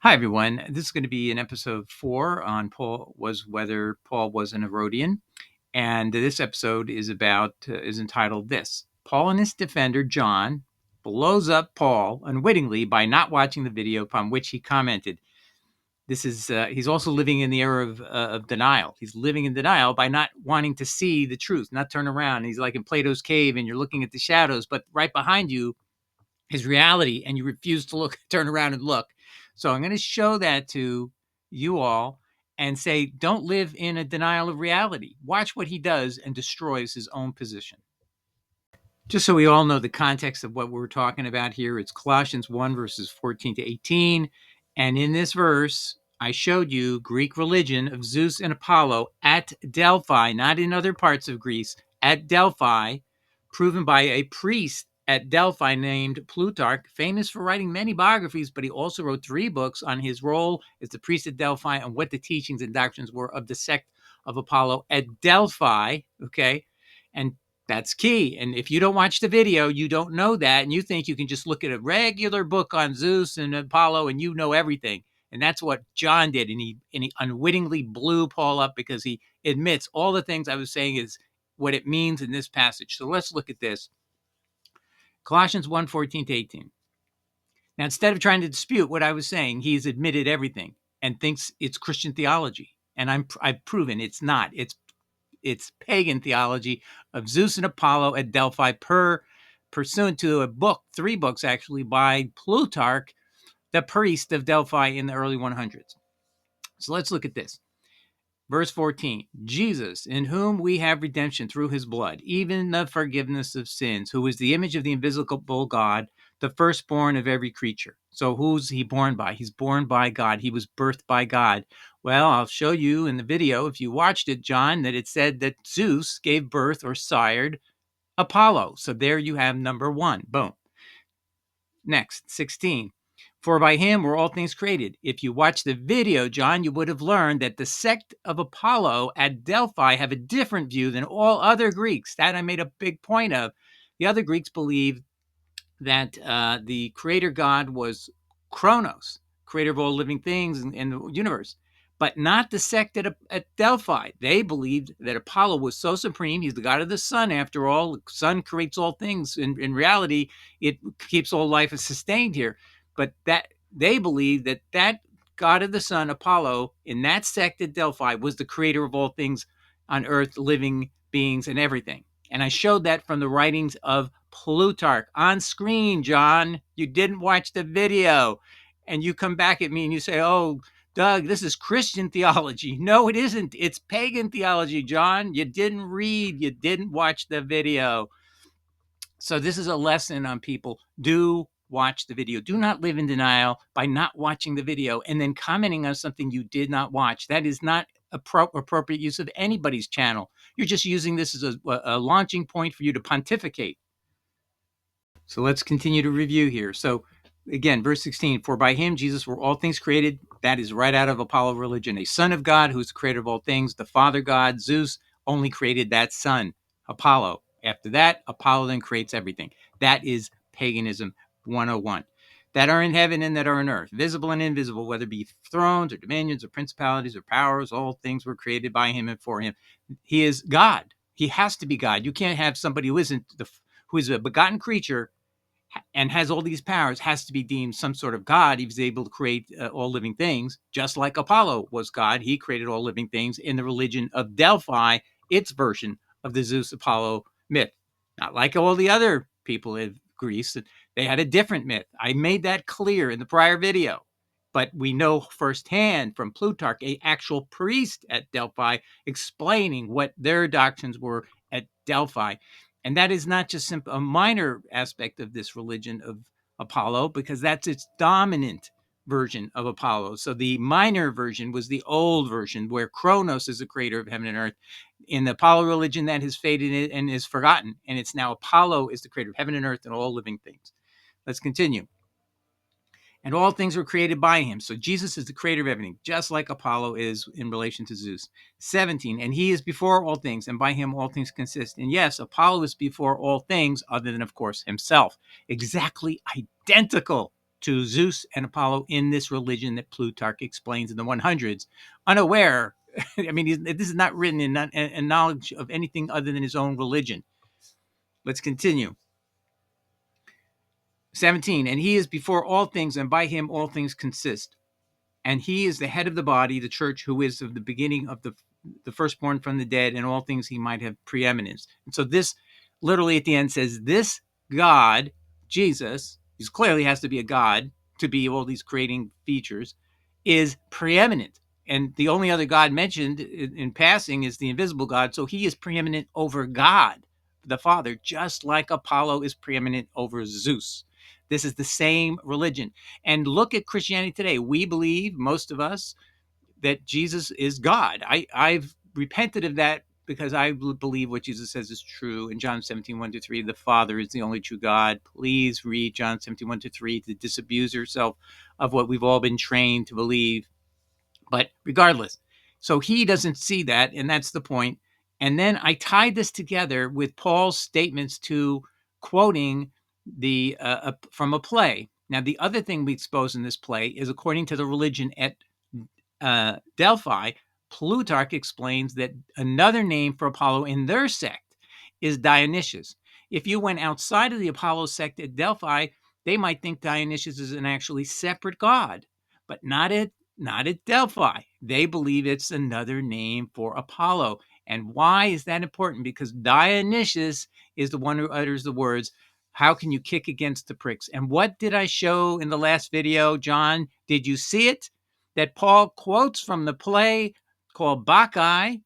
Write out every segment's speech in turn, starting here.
Hi, everyone. This is going to be an episode 4 on whether Paul was an Herodian. And this episode is entitled this: Paulinist defender John blows up Paul unwittingly by not watching the video upon which he commented. He's also living in the era of denial. He's living in denial by not wanting to see the truth, not turn around. He's like in Plato's cave and you're looking at the shadows, but right behind you is reality, and you refuse to turn around and look. So I'm going to show that to you all and say, don't live in a denial of reality. Watch what he does and destroys his own position. Just so we all know the context of what we're talking about here, it's Colossians 1, verses 14 to 18. And in this verse, I showed you Greek religion of Zeus and Apollo at Delphi, not in other parts of Greece, at Delphi, proven by a priest at Delphi named Plutarch, famous for writing many biographies, but he also wrote 3 books on his role as the priest at Delphi and what the teachings and doctrines were of the sect of Apollo at Delphi. Okay. And that's key. And if you don't watch the video, you don't know that. And you think you can just look at a regular book on Zeus and Apollo and you know everything. And that's what John did. And he unwittingly blew Paul up because he admits all the things I was saying is what it means in this passage. So let's look at this. Colossians 1, 14 to 18. Now, instead of trying to dispute what I was saying, he's admitted everything and thinks it's Christian theology. And I've proven it's not. It's pagan theology of Zeus and Apollo at Delphi pursuant to a book, 3 books actually, by Plutarch, the priest of Delphi in the early 100s. So let's look at this. Verse 14, Jesus, in whom we have redemption through his blood, even the forgiveness of sins, who is the image of the invisible God, the firstborn of every creature. So who's he born by? He's born by God. He was birthed by God. Well, I'll show you in the video, if you watched it, John, that it said that Zeus gave birth or sired Apollo. So there you have number 1. Boom. Next, 16. For by him were all things created. If you watch the video, John, you would have learned that the sect of Apollo at Delphi have a different view than all other Greeks. That I made a big point of. The other Greeks believed that the creator God was Kronos, creator of all living things in the universe, but not the sect at Delphi. They believed that Apollo was so supreme. He's the god of the sun, after all. The sun creates all things. In reality, it keeps all life sustained here. But that they believed that god of the sun, Apollo, in that sect at Delphi, was the creator of all things on earth, living beings and everything. And I showed that from the writings of Plutarch on screen, John. You didn't watch the video. And you come back at me and you say, oh, Doug, this is Christian theology. No, it isn't. It's pagan theology, John. You didn't read. You didn't watch the video. So this is a lesson on people. Do watch the video. Do not live in denial by not watching the video and then commenting on something you did not watch. That is not appropriate use of anybody's channel. You're just using this as a launching point for you to pontificate. So let's continue to review here. So again, verse 16, for by him, Jesus, were all things created. That is right out of Apollo religion. A son of God who's the creator of all things. The father God, Zeus, only created that son, Apollo. After that, Apollo then creates everything. That is paganism 101. That are in heaven and that are on earth, visible and invisible, whether it be thrones or dominions or principalities or powers, all things were created by him and for him. He is God. He has to be God. You can't have somebody who who is a begotten creature and has all these powers, has to be deemed some sort of God. He was able to create all living things, just like Apollo was God. He created all living things in the religion of Delphi, its version of the Zeus-Apollo myth. Not like all the other people in Greece. They had a different myth. I made that clear in the prior video. But we know firsthand from Plutarch, an actual priest at Delphi, explaining what their doctrines were at Delphi. And that is not just a minor aspect of this religion of Apollo, because that's its dominant version of Apollo. So the minor version was the old version, where Kronos is the creator of heaven and earth. In the Apollo religion, that has faded and is forgotten. And it's now Apollo is the creator of heaven and earth and all living things. Let's continue. And all things were created by him. So Jesus is the creator of everything, just like Apollo is in relation to Zeus. 17, and he is before all things, and by him all things consist. And yes, Apollo is before all things, other than, of course, himself. Exactly identical to Zeus and Apollo in this religion that Plutarch explains in the 100s, unaware. I mean, this is not written in knowledge of anything other than his own religion. Let's continue. 17, and he is before all things, and by him all things consist. And he is the head of the body, the church, who is of the beginning of the firstborn from the dead, and all things he might have preeminence. And so this literally at the end says, this God, Jesus, he clearly has to be a God to be all these creating features, is preeminent. And the only other God mentioned in passing is the invisible God. So he is preeminent over God, the Father, just like Apollo is preeminent over Zeus. This is the same religion. And look at Christianity today. We believe, most of us, that Jesus is God. I've repented of that because I believe what Jesus says is true. In John 17, 1-3, the Father is the only true God. Please read John 17, 1-3 to disabuse yourself of what we've all been trained to believe. But regardless, so he doesn't see that, and that's the point. And then I tied this together with Paul's statements to quoting from a play. Now, the other thing we expose in this play is, according to the religion at Delphi, Plutarch explains that another name for Apollo in their sect is Dionysius. If you went outside of the Apollo sect at Delphi, they might think Dionysius is an actually separate god, but not at Delphi. They believe it's another name for Apollo. And why is that important? Because Dionysius is the one who utters the words, how can you kick against the pricks? And what did I show in the last video, John? Did you see it? That Paul quotes from the play called Bacchae,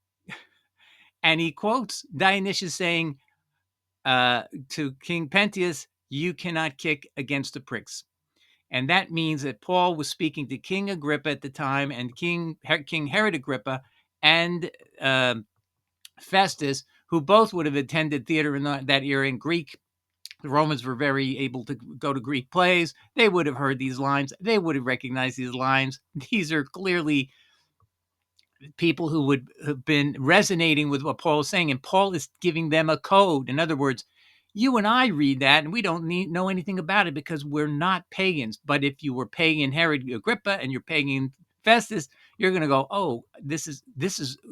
and he quotes Dionysius saying to King Pentheus, you cannot kick against the pricks. And that means that Paul was speaking to King Agrippa at the time, and King Herod Agrippa and Festus, who both would have attended theater in that era in Greek. The Romans were very able to go to Greek plays. They would have heard these lines. They would have recognized these lines. These are clearly people who would have been resonating with what Paul is saying, and Paul is giving them a code. In other words, you and I read that, and we don't know anything about it because we're not pagans. But if you were pagan Herod Agrippa and you're pagan Festus, you're going to go, oh, this is.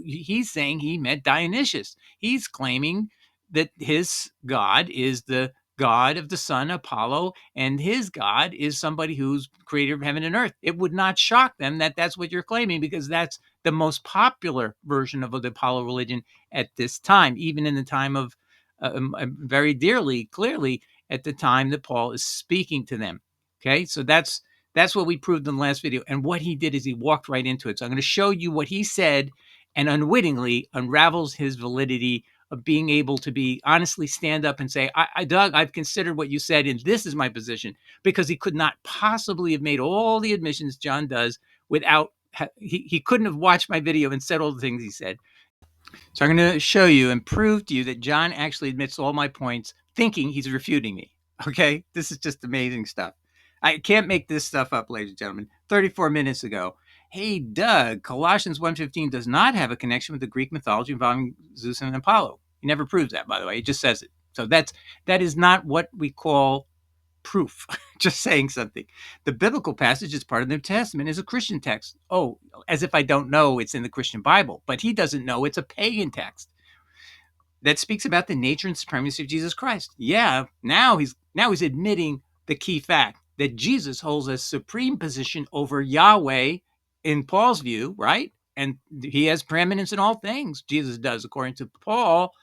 He's saying he meant Dionysius. He's claiming that his God is the God of the sun, Apollo, and his God is somebody who's creator of heaven and earth. It would not shock them that that's what you're claiming, because that's the most popular version of the Apollo religion at this time, even in the time of very clearly at the time that Paul is speaking to them. Okay, so that's what we proved in the last video. And what he did is he walked right into it. So I'm going to show you what he said, and unwittingly unravels his validity of being able to be honestly stand up and say, Doug, I've considered what you said, and this is my position, because he could not possibly have made all the admissions John does without, he couldn't have watched my video and said all the things he said. So I'm going to show you and prove to you that John actually admits all my points, thinking he's refuting me. Okay? This is just amazing stuff. I can't make this stuff up, ladies and gentlemen. 34 minutes ago. Hey, Doug, Colossians 1:15 does not have a connection with the Greek mythology involving Zeus and Apollo. He never proves that, by the way. He just says it. So that is not what we call proof. Just saying something. The biblical passage is part of the New Testament, is a Christian text. Oh, as if I don't know it's in the Christian Bible, but he doesn't know it's a pagan text that speaks about the nature and supremacy of Jesus Christ. Yeah, now he's admitting the key fact that Jesus holds a supreme position over Yahweh in Paul's view, right? And he has preeminence in all things. Jesus does, according to Paul,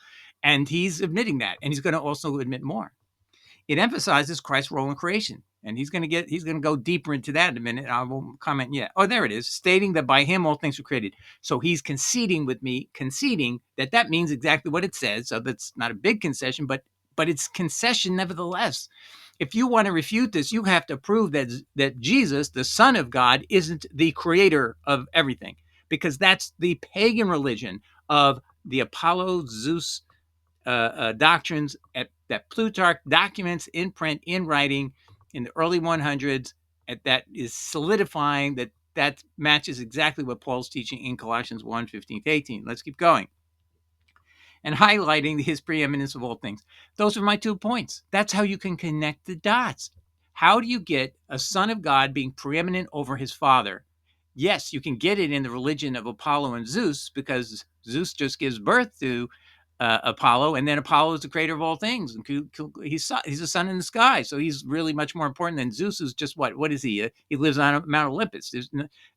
and he's admitting that, and he's going to also admit more. It emphasizes Christ's role in creation. And he's going to go deeper into that in a minute. I won't comment yet. Oh, there it is, stating that by him all things were created. So he's conceding that means exactly what it says. So that's not a big concession, but it's concession nevertheless. If you want to refute this, you have to prove that Jesus, the Son of God, isn't the creator of everything, because that's the pagan religion of the Apollo, Zeus, doctrines that Plutarch documents in print, in writing, in the early 100s, that is solidifying that matches exactly what Paul's teaching in Colossians 1:15-18. Let's keep going. And highlighting his preeminence of all things. Those are my 2 points. That's how you can connect the dots. How do you get a son of God being preeminent over his father? Yes, you can get it in the religion of Apollo and Zeus, because Zeus just gives birth to Apollo, and then Apollo is the creator of all things, and he's a sun in the sky, so he's really much more important than Zeus. Is just what is he? He lives on Mount Olympus.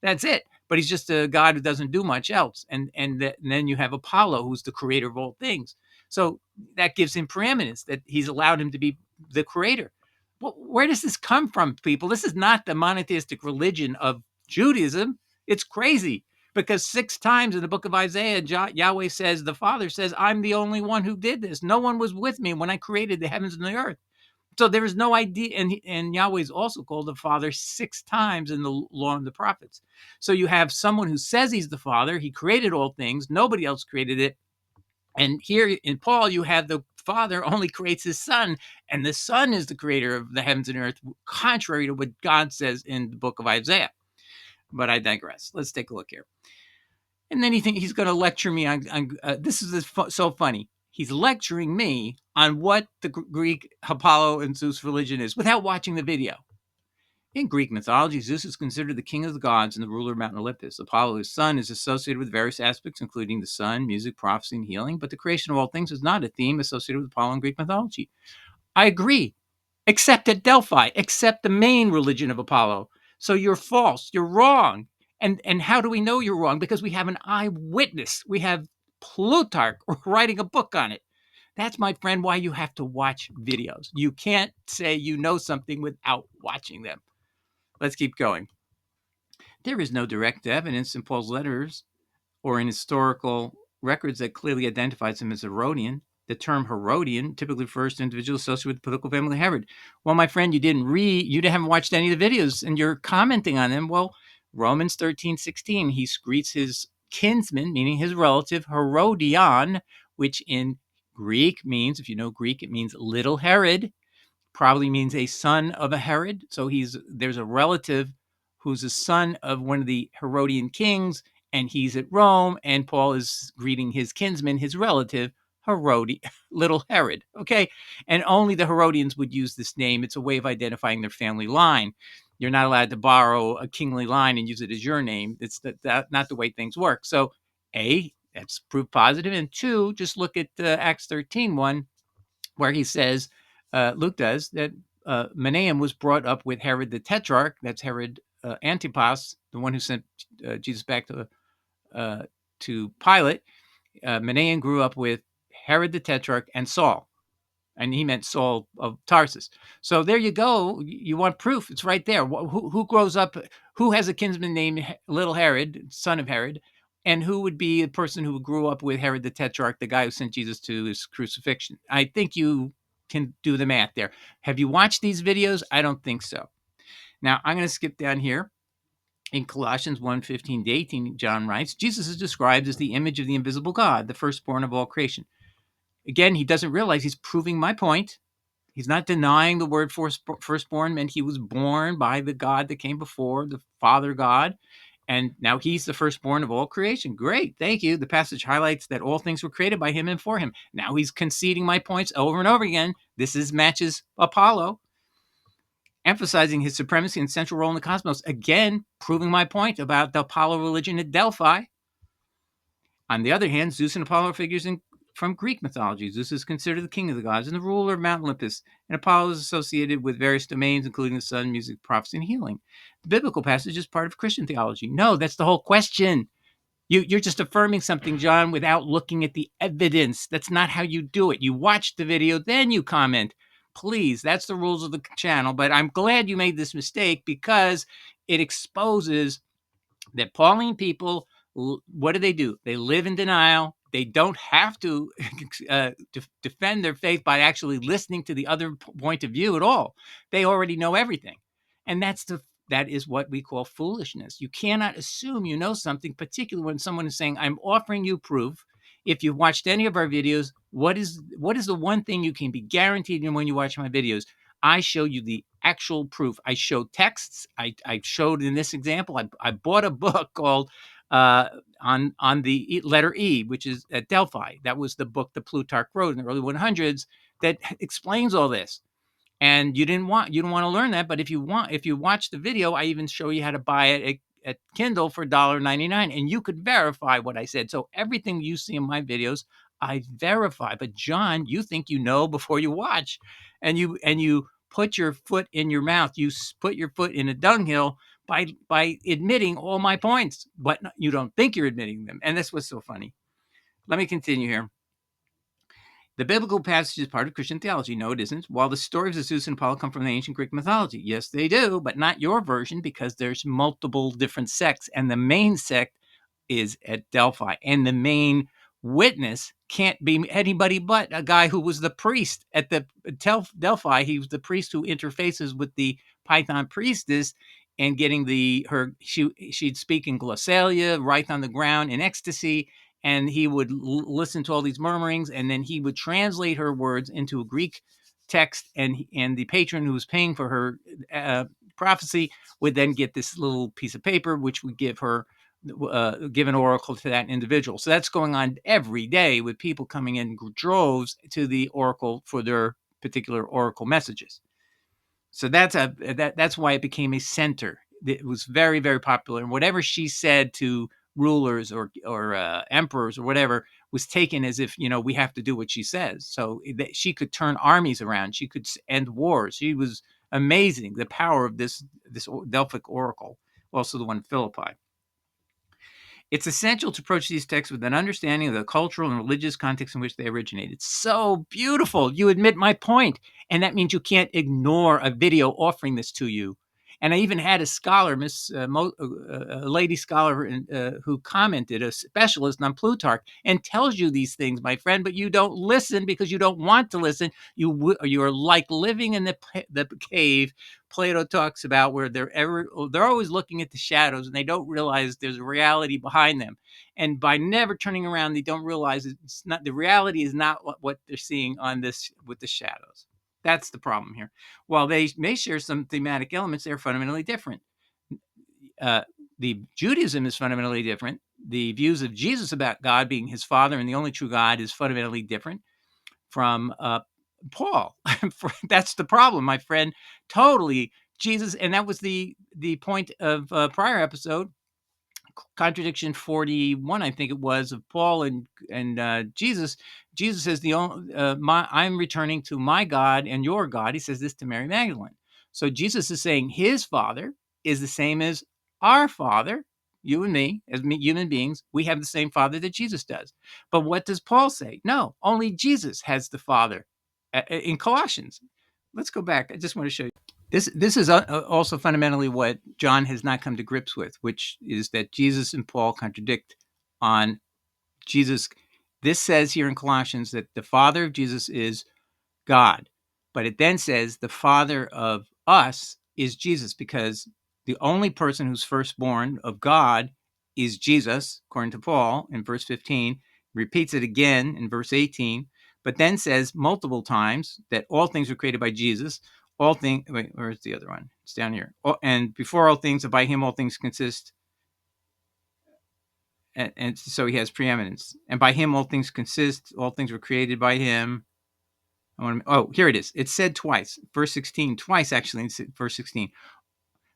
That's it. But he's just a god who doesn't do much else. And then you have Apollo, who's the creator of all things. So that gives him preeminence, that he's allowed him to be the creator. Well, where does this come from, people? This is not the monotheistic religion of Judaism. It's crazy, because 6 times in the book of Isaiah, Yahweh says, the Father says, I'm the only one who did this. No one was with me when I created the heavens and the earth. So there is no idea. And Yahweh is also called the Father 6 times in the law and the prophets. So you have someone who says he's the Father. He created all things. Nobody else created it. And here in Paul, you have the Father only creates his Son, and the Son is the creator of the heavens and earth, contrary to what God says in the book of Isaiah. But I digress. Let's take a look here. And then he's going to lecture me on this is so funny. He's lecturing me on what the Greek Apollo and Zeus religion is without watching the video. In Greek mythology, Zeus is considered the king of the gods and the ruler of Mount Olympus. Apollo, his son, is associated with various aspects, including the sun, music, prophecy, and healing, but the creation of all things is not a theme associated with Apollo in Greek mythology. I agree, except at Delphi, except the main religion of Apollo. So you're false, you're wrong. And how do we know you're wrong? Because we have an eyewitness. We have Plutarch writing a book on it. That's, my friend, why you have to watch videos. You can't say you know something without watching them. Let's keep going. There is no direct evidence in Paul's letters or in historical records that clearly identifies him as Herodian. The term Herodian typically refers to individuals associated with the political family Herod. Well, my friend, you haven't watched any of the videos, and you're commenting on them. Well, Romans 13:16, he greets his kinsman, meaning his relative, Herodian, which in Greek means, if you know Greek, it means little Herod. Probably means a son of a Herod. So there's a relative who's a son of one of the Herodian kings, and he's at Rome, and Paul is greeting his kinsman, his relative, little Herod. Okay. And only the Herodians would use this name. It's a way of identifying their family line. You're not allowed to borrow a kingly line and use it as your name. It's not the way things work. So, A, that's proof positive. And 2, just look at Acts 13:1, where he says, Luke does, that Manahem was brought up with Herod the Tetrarch. That's Herod Antipas, the one who sent Jesus back to Pilate. Manahem grew up with Herod the Tetrarch and Saul. And he meant Saul of Tarsus. So there you go. You want proof? It's right there. Who grows up? Who has a kinsman named Little Herod, son of Herod? And who would be a person who grew up with Herod the Tetrarch, the guy who sent Jesus to his crucifixion? I think you can do the math there. Have you watched these videos? I don't think so. Now, I'm going to skip down here. In Colossians 1:15-18, John writes, Jesus is described as the image of the invisible God, the firstborn of all creation. Again, he doesn't realize he's proving my point. He's not denying the word firstborn meant he was born by the God that came before, the Father God. And now he's the firstborn of all creation. Great. Thank you. The passage highlights that all things were created by him and for him. Now he's conceding my points over and over again. This matches Apollo, emphasizing his supremacy and central role in the cosmos. Again, proving my point about the Apollo religion at Delphi. On the other hand, Zeus and Apollo are figures from Greek mythology. Zeus is considered the king of the gods and the ruler of Mount Olympus, and Apollo is associated with various domains, including the sun, music, prophecy, and healing. The biblical passage is part of Christian theology. No, that's the whole question. You're just affirming something, John, without looking at the evidence. That's not how you do it. You watch the video, then you comment. Please, that's the rules of the channel. But I'm glad you made this mistake, because it exposes that Pauline people, what do? They live in denial. They don't have to defend their faith by actually listening to the other point of view at all. They already know everything. And that is what we call foolishness. You cannot assume you know something, particularly when someone is saying, I'm offering you proof. If you've watched any of our videos, what is the one thing you can be guaranteed when you watch my videos? I show you the actual proof. I show texts. I showed in this example, I bought a book called on the letter E, which is at Delphi. That was the book that Plutarch wrote in the early 100s that explains all this. And you don't want to learn that. But if you watch the video, I even show you how to buy it at Kindle for $1.99, and you could verify what I said. So everything you see in my videos, I verify. But John, you think you know before you watch, and you put your foot in your mouth. You put your foot in a dunghill by admitting all my points, but you don't think you're admitting them. And that's what's so funny. Let me continue here. The biblical passage is part of Christian theology. No, it isn't. While the stories of Zeus and Apollo come from the ancient Greek mythology, yes, they do, but not your version, because there's multiple different sects, and the main sect is at Delphi, and the main witness can't be anybody but a guy who was the priest at the Delphi. He was the priest who interfaces with the Python priestess, and getting she'd speak in glossalia, write on the ground in ecstasy, and he would listen to all these murmurings, and then he would translate her words into a Greek text, and the patron who was paying for her prophecy would then get this little piece of paper, which would give an oracle to that individual. So that's going on every day, with people coming in droves to the oracle for their particular oracle messages. So that's why it became a center. It was very, very popular, and whatever she said to rulers or emperors or whatever was taken as if, we have to do what she says. So she could turn armies around. She could end wars. She was amazing. The power of this Delphic oracle, also the one in Philippi. It's essential to approach these texts with an understanding of the cultural and religious context in which they originated. So beautiful. You admit my point. And that means you can't ignore a video offering this to you. And I even had a scholar, a lady scholar, who commented, a specialist on Plutarch, and tells you these things, my friend, but you don't listen because you don't want to listen. You are like living in the cave Plato talks about, where they're always looking at the shadows, and they don't realize there's a reality behind them. And by never turning around, they don't realize it's not the reality is not what they're seeing on this with the shadows. That's the problem here. While they may share some thematic elements, they're fundamentally different. The Judaism is fundamentally different. The views of Jesus about God being his father and the only true God is fundamentally different from Paul. That's the problem, my friend. Totally. Jesus, and that was the point of prior episode, contradiction 41, I think it was, of Paul and Jesus. Jesus says I'm returning to my God and your God. He says this to Mary Magdalene. So Jesus is saying his Father is the same as our Father. You and me, as human beings, we have the same Father that Jesus does. But what does Paul say? No, only Jesus has the Father in Colossians. Let's go back. I just want to show you. This is also fundamentally what John has not come to grips with, which is that Jesus and Paul contradict on Jesus. This says here in Colossians that the Father of Jesus is God, but it then says the Father of us is Jesus, because the only person who's firstborn of God is Jesus, according to Paul in verse 15, repeats it again in verse 18, but then says multiple times that all things were created by Jesus. All things, wait, where's the other one? It's down here. And before all things, and by him all things consist. And so he has preeminence. And by him all things consist. All things were created by him. Here it is. It's said twice. Verse 16, twice actually in verse 16.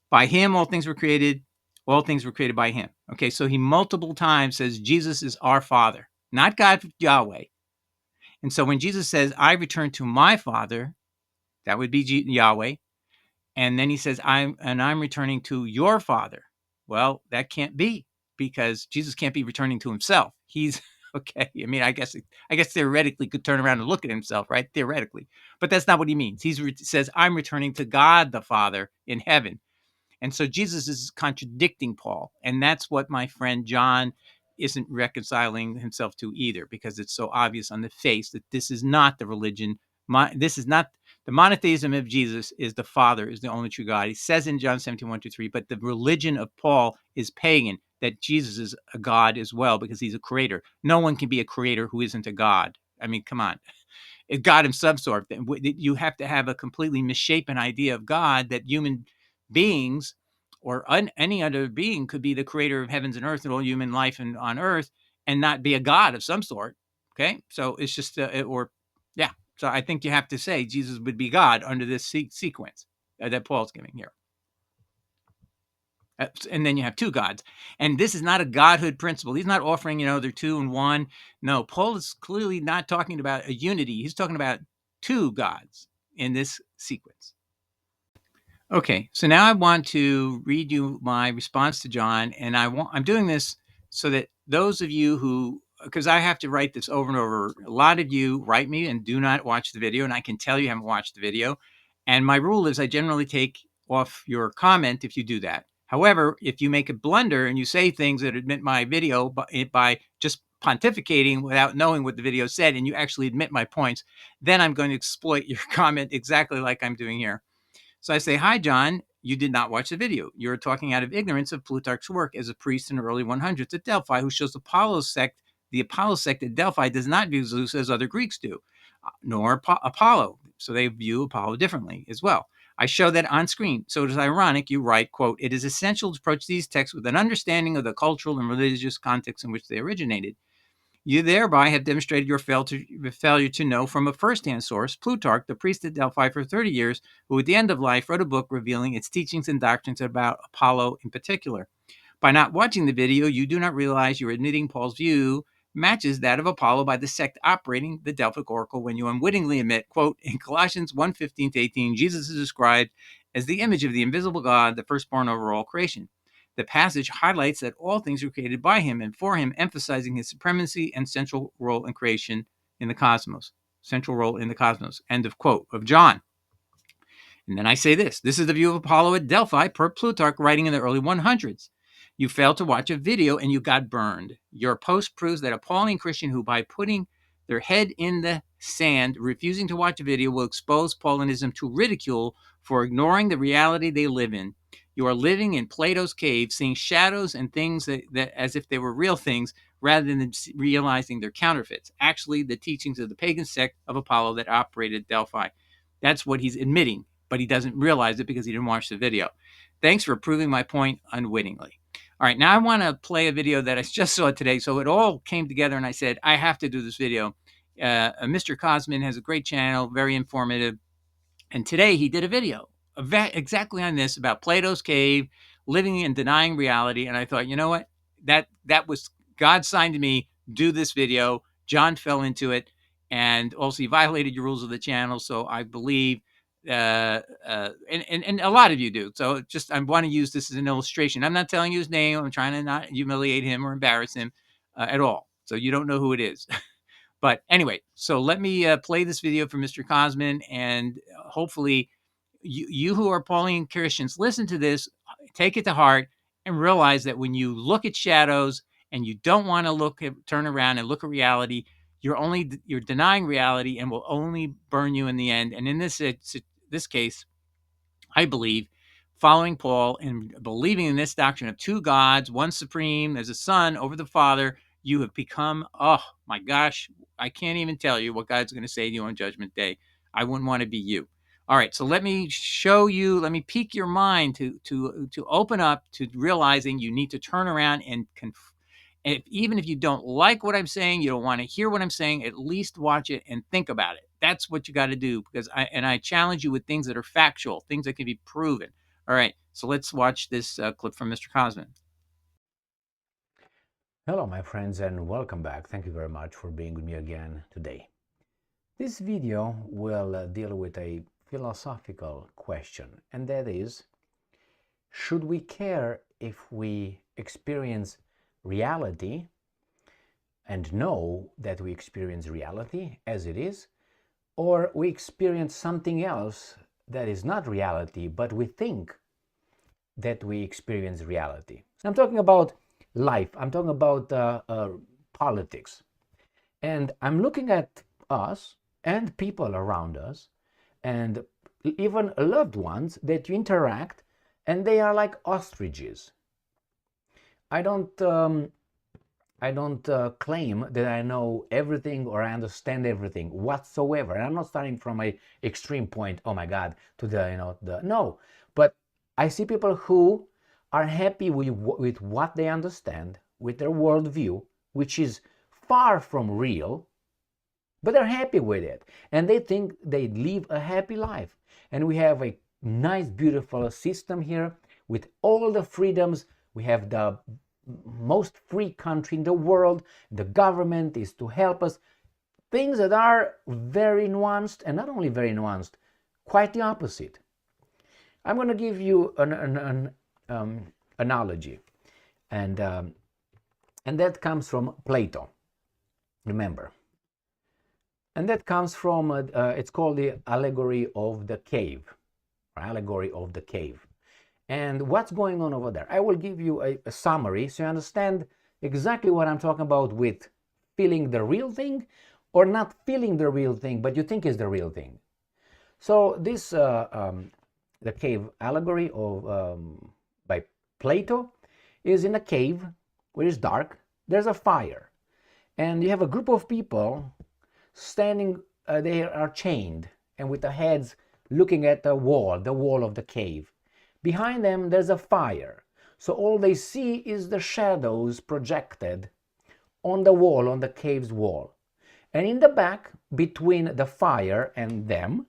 By him all things were created. All things were created by him. Okay, so he multiple times says Jesus is our Father, not God, Yahweh. And so when Jesus says, I return to my Father, that would be Yahweh. And then he says, I'm returning to your Father. Well, that can't be, because Jesus can't be returning to himself. He's okay. I mean, I guess theoretically could turn around and look at himself, right? Theoretically, but that's not what he means. He says, I'm returning to God the Father in heaven. And so Jesus is contradicting Paul. And that's what my friend John isn't reconciling himself to either, because it's so obvious on the face that this is not the religion. This is not the monotheism of Jesus. Is the Father is the only true God. He says in John 17:1-3, but the religion of Paul is pagan, that Jesus is a God as well, because he's a creator. No one can be a creator who isn't a God. I mean, come on. God in some sort. You have to have a completely misshapen idea of God, that human beings or any other being could be the creator of heavens and earth and all human life on earth, and not be a God of some sort. Okay, so it's just yeah. So I think you have to say Jesus would be God under this sequence that Paul's giving here. And then you have two gods. And this is not a godhood principle. He's not offering, they're two and one. No, Paul is clearly not talking about a unity. He's talking about two gods in this sequence. Okay, so now I want to read you my response to John, and I'm doing this so that those of you who, because I have to write this over and over, a lot of you write me and do not watch the video, and I can tell you haven't watched the video. And my rule is I generally take off your comment if you do that. However, if you make a blunder and you say things that admit my video by just pontificating without knowing what the video said, and you actually admit my points, then I'm going to exploit your comment exactly like I'm doing here. So I say, hi, John, you did not watch the video. You're talking out of ignorance of Plutarch's work as a priest in the early 100s at Delphi, who shows the Apollo sect at Delphi does not view Zeus as other Greeks do, nor Apollo. So they view Apollo differently as well. I show that on screen. So it is ironic you write, quote, it is essential to approach these texts with an understanding of the cultural and religious context in which they originated. You thereby have demonstrated your failure to know from a first-hand source, Plutarch, the priest at Delphi for 30 years, who at the end of life wrote a book revealing its teachings and doctrines about Apollo in particular. By not watching the video, you do not realize you're admitting Paul's view matches that of Apollo by the sect operating the Delphic oracle when you unwittingly admit, quote, in Colossians 1:15-18, Jesus is described as the image of the invisible God, the firstborn over all creation. The passage highlights that all things were created by him and for him, emphasizing his supremacy and central role in creation in the cosmos. Central role in the cosmos. End of quote of John. And then I say this is the view of Apollo at Delphi per Plutarch, writing in the early 100s. You failed to watch a video and you got burned. Your post proves that a Pauline Christian who, by putting their head in the sand, refusing to watch a video, will expose Paulinism to ridicule for ignoring the reality they live in. You are living in Plato's cave, seeing shadows and things that as if they were real things, rather than realizing they're counterfeits. Actually, the teachings of the pagan sect of Apollo that operated at Delphi. That's what he's admitting, but he doesn't realize it because he didn't watch the video. Thanks for proving my point unwittingly. All right, now I want to play a video that I just saw today. So it all came together, and I said, I have to do this video. Mr. Cosmin has a great channel, very informative. And today he did a video exactly on this about Plato's cave, living and denying reality. And I thought, you know what? That was God's sign to me. Do this video. John fell into it. And also he violated your rules of the channel. So I believe, and a lot of you do. So just, I want to use this as an illustration. I'm not telling you his name. I'm trying to not humiliate him or embarrass him at all. So you don't know who it is. But anyway, so let me play this video for Mr. Cosmin, and hopefully you who are Pauline Christians, listen to this, take it to heart, and realize that when you look at shadows and you don't want to turn around and look at reality, you're denying reality and will only burn you in the end. And in this case, I believe, following Paul and believing in this doctrine of two gods, one supreme as a son over the Father, you have become, oh my gosh, I can't even tell you what God's going to say to you on Judgment Day. I wouldn't want to be you. All right, so let me show you, let me pique your mind to open up to realizing you need to turn around and even if you don't like what I'm saying, you don't want to hear what I'm saying, at least watch it and think about it. That's what you got to do, because I challenge you with things that are factual, things that can be proven. All right, so let's watch this clip from Mr. Cosmin. Hello, my friends, and welcome back. Thank you very much for being with me again today. This video will deal with a philosophical question, and that is, should we care if we experience reality and know that we experience reality as it is, or we experience something else that is not reality, but we think that we experience reality? I'm talking about life. I'm talking about politics. And I'm looking at us and people around us and even loved ones that you interact, and they are like ostriches. I don't claim that I know everything or I understand everything whatsoever. And I'm not starting from a extreme point, oh my God, to no. But I see people who are happy with what they understand, with their worldview, which is far from real, But they're happy with it, and they think they live a happy life. And we have a nice, beautiful system here with all the freedoms. We have the most free country in the world. The government is to help us. Things that are very nuanced, and not only very nuanced, quite the opposite. I'm going to give you an analogy, and that comes from Plato, remember. And that comes from, it's called the allegory of the cave, or allegory of the cave. And what's going on over there? I will give you a summary so you understand exactly what I'm talking about with feeling the real thing or not feeling the real thing, but you think is the real thing. So this, the cave allegory of by Plato is in a cave where it's dark, there's a fire, and you have a group of people standing, they are chained and with the heads looking at the wall of the cave. Behind them there's a fire, so all they see is the shadows projected on the wall, on the cave's wall. And in the back, between the fire and them,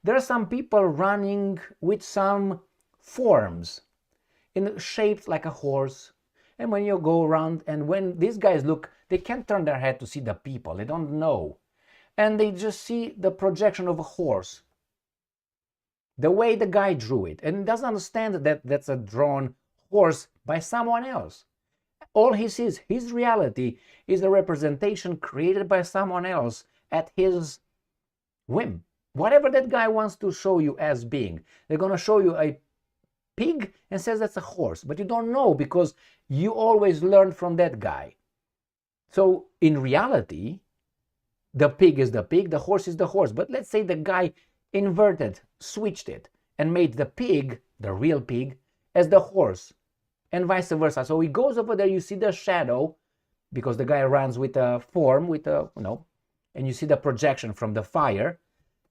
there are some people running with some forms in shaped like a horse. And when you go around, and when these guys look, they can't turn their head to see the people, they don't know, and they just see the projection of a horse, the way the guy drew it, and doesn't understand that that's a drawn horse by someone else. All he sees, his reality, is a representation created by someone else at his whim. Whatever that guy wants to show you as being, they're going to show you a pig and says that's a horse, but you don't know because you always learn from that guy. So in reality, the pig is the pig, the horse is the horse. But let's say the guy inverted, switched it, and made the pig, the real pig, as the horse, and vice versa. So he goes over there, you see the shadow, because the guy runs with a form, with a, and you see the projection from the fire,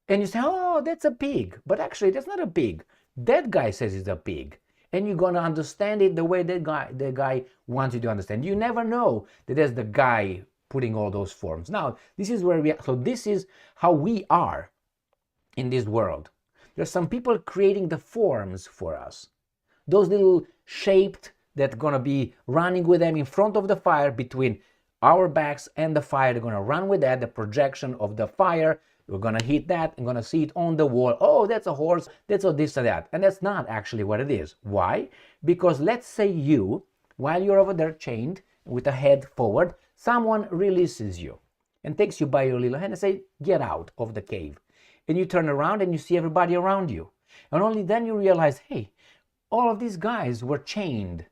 and you say, oh, that's a pig. But actually, that's not a pig. That guy says it's a pig. And you're going to understand it the way the guy wants you to understand. You never know that there's the guy putting all those forms. Now, this is where this is how we are in this world. There's some people creating the forms for us. Those little shaped that going to be running with them in front of the fire between our backs and the fire. They're going to run with that, the projection of the fire. We're going to hit that and going to see it on the wall. Oh, that's a horse. That's a this and that. And that's not actually what it is. Why? Because let's say you, while you're over there chained with a head forward, someone releases you and takes you by your little hand and say, get out of the cave. And you turn around and you see everybody around you. And only then you realize, hey, all of these guys were chained.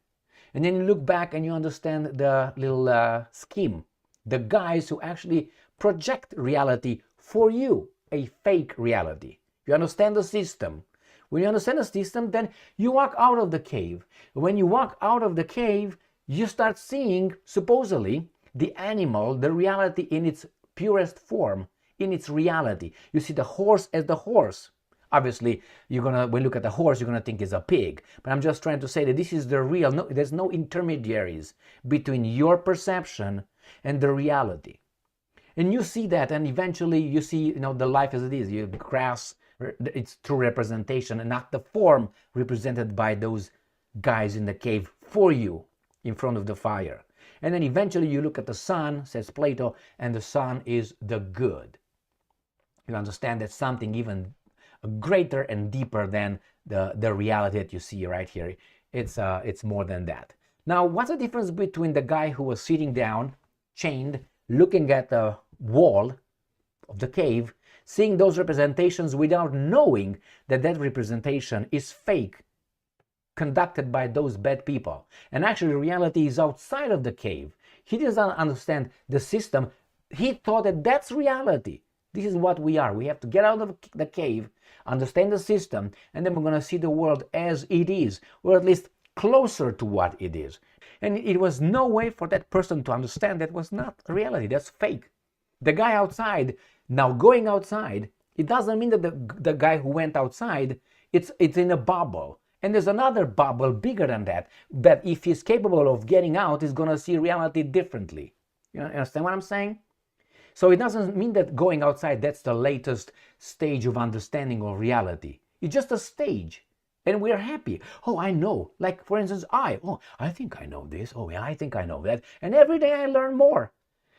And then you look back and you understand the little scheme. The guys who actually project reality for you, a fake reality. You understand the system. When you understand the system, then you walk out of the cave. When you walk out of the cave, you start seeing, supposedly, the animal, the reality in its purest form, in its reality. You see the horse as the horse. Obviously, when you look at the horse, you're gonna think it's a pig. But I'm just trying to say that this is the real. No, there's no intermediaries between your perception and the reality. And you see that, and eventually you see, the life as it is. You grasp its true representation and not the form represented by those guys in the cave for you in front of the fire. And then eventually you look at the sun, says Plato, and the sun is the good. You understand that something even greater and deeper than the reality that you see right here. It's more than that. Now, what's the difference between the guy who was sitting down, chained, looking at the wall of the cave, seeing those representations without knowing that that representation is fake, conducted by those bad people, and actually reality is outside of the cave? He doesn't understand the system. He thought that that's reality. This is what we are. We have to get out of the cave, understand the system, and then we're going to see the world as it is, or at least closer to what it is. And it was no way for that person to understand that was not reality. That's fake. The guy outside, now going outside, it doesn't mean that the guy who went outside, it's in a bubble. And there's another bubble bigger than that if he's capable of getting out, he's going to see reality differently. You understand what I'm saying? So it doesn't mean that going outside, that's the latest stage of understanding of reality. It's just a stage. And we're happy. Oh, I know. Like, for instance, I think I know this. Oh, yeah, I think I know that. And every day I learn more.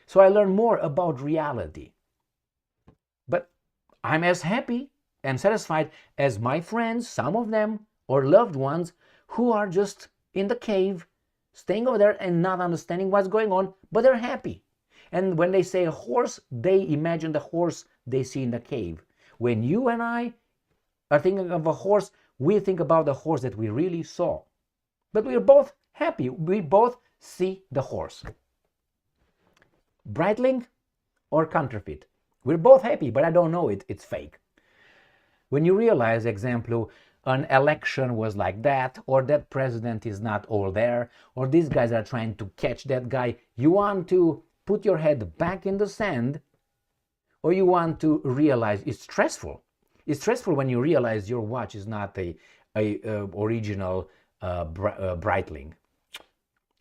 So I learn more about reality. But I'm as happy and satisfied as my friends, some of them, or loved ones, who are just in the cave, staying over there and not understanding what's going on, but they're happy. And when they say a horse, they imagine the horse they see in the cave. When you and I are thinking of a horse, we think about the horse that we really saw. But we're both happy. We both see the horse. Breitling or counterfeit? We're both happy, but I don't know it. It's fake. When you realize, example, an election was like that, or that president is not all there, or these guys are trying to catch that guy, you want to put your head back in the sand, or you want to realize it's stressful. It's stressful when you realize your watch is not a original Breitling.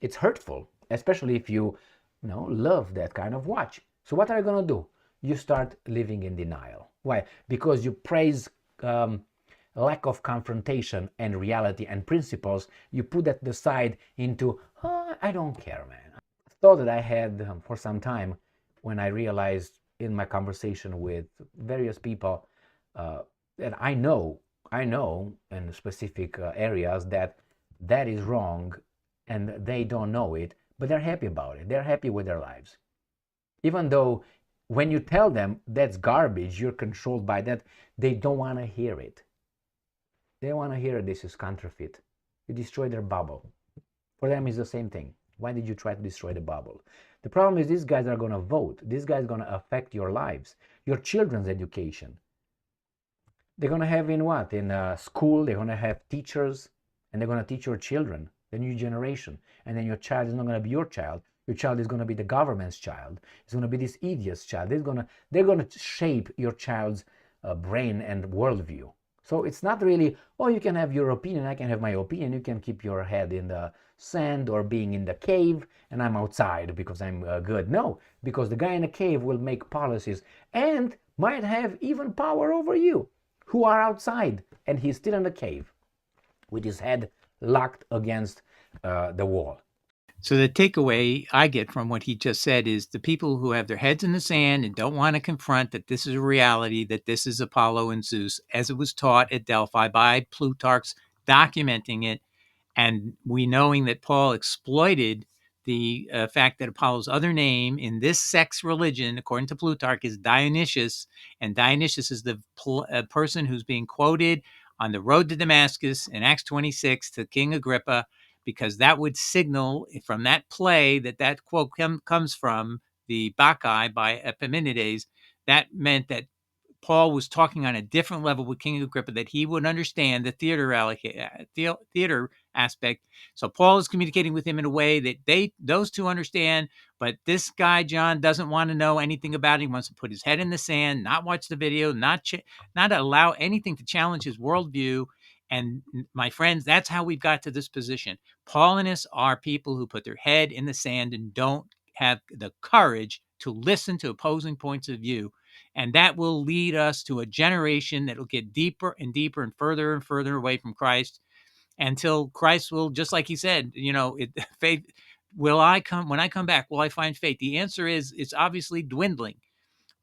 It's hurtful, especially if you love that kind of watch. So what are you going to do? You start living in denial. Why? Because you praise lack of confrontation and reality and principles. You put that aside into, oh, I don't care, man. Thought that I had for some time when I realized in my conversation with various people that I know in specific areas that is wrong, and they don't know it, but they're happy about it. They're happy with their lives. Even though when you tell them that's garbage, you're controlled by that, they don't want to hear it. They want to hear this is counterfeit. You destroy their bubble. For them, it's the same thing. Why did you try to destroy the bubble? The problem is these guys are going to vote. These guys are going to affect your lives, your children's education. They're going to have in what? In school, they're going to have teachers, and they're going to teach your children, the new generation. And then your child is not going to be your child. Your child is going to be the government's child. It's going to be this idiot's child. They're going to shape your child's brain and worldview. So it's not really, oh, you can have your opinion, I can have my opinion, you can keep your head in the sand or being in the cave, and I'm outside because I'm good. No, because the guy in the cave will make policies and might have even power over you, who are outside, and he's still in the cave with his head locked against the wall. So the takeaway I get from what he just said is the people who have their heads in the sand and don't want to confront that this is a reality, that this is Apollo and Zeus, as it was taught at Delphi by Plutarch's documenting it, and we knowing that Paul exploited the fact that Apollo's other name in this sex religion, according to Plutarch, is Dionysius, and Dionysius is the person who's being quoted on the road to Damascus in Acts 26 to King Agrippa, because that would signal from that play that quote comes from the Bacchae by Epimenides. That meant that Paul was talking on a different level with King Agrippa, that he would understand the theater aspect. So Paul is communicating with him in a way that those two understand, but this guy John doesn't want to know anything about it. He wants to put his head in the sand, not watch the video, not allow anything to challenge his worldview. And my friends, that's how we've got to this position. Paulinists are people who put their head in the sand and don't have the courage to listen to opposing points of view. And that will lead us to a generation that will get deeper and deeper and further away from Christ, until Christ will, just like he said, faith, will I come, when I come back, will I find faith? The answer is it's obviously dwindling,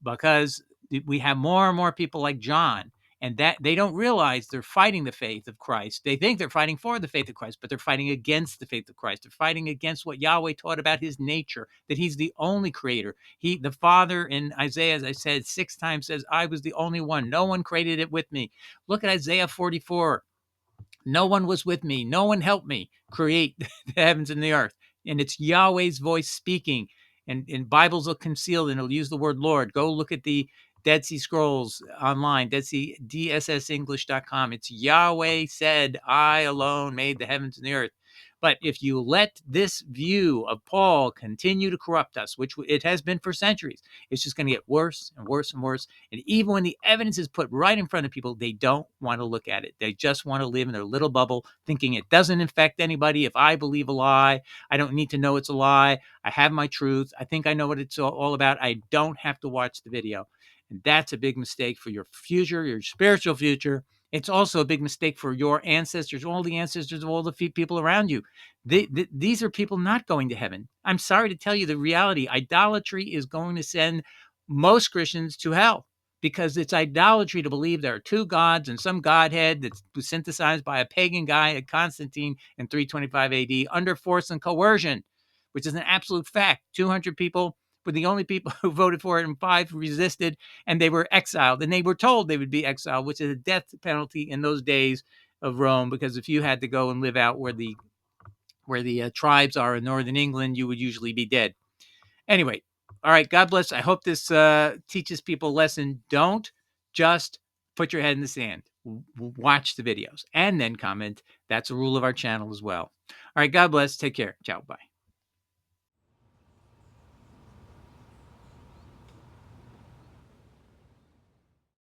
because we have more and more people like John, and that they don't realize they're fighting the faith of Christ. They think they're fighting for the faith of Christ, but they're fighting against the faith of Christ. They're fighting against what Yahweh taught about his nature, that he's the only creator. The Father in Isaiah, as I said 6 times, says, I was the only one. No one created it with me. Look at Isaiah 44. No one was with me. No one helped me create the heavens and the earth. And it's Yahweh's voice speaking. And Bibles are concealed, and it'll use the word Lord. Go look at the Dead Sea Scrolls online, DSSenglish.com. It's Yahweh said, I alone made the heavens and the earth. But if you let this view of Paul continue to corrupt us, which it has been for centuries, it's just going to get worse and worse and worse. And even when the evidence is put right in front of people, they don't want to look at it. They just want to live in their little bubble, thinking it doesn't affect anybody. If I believe a lie, I don't need to know it's a lie. I have my truth. I think I know what it's all about. I don't have to watch the video. And that's a big mistake for your future, your spiritual future. It's also a big mistake for your ancestors, all the ancestors of all the people around you. These are people not going to heaven. I'm sorry to tell you the reality. Idolatry is going to send most Christians to hell, because it's idolatry to believe there are two gods and some godhead that was synthesized by a pagan guy at Constantine in 325 AD under force and coercion, which is an absolute fact. 200 people were the only people who voted for it, and 5 resisted, and they were exiled. And they were told they would be exiled, which is a death penalty in those days of Rome, because if you had to go and live out where the tribes are in northern England, you would usually be dead. Anyway, all right, God bless. I hope this teaches people a lesson. Don't just put your head in the sand. Watch the videos and then comment. That's a rule of our channel as well. All right, God bless. Take care. Ciao. Bye.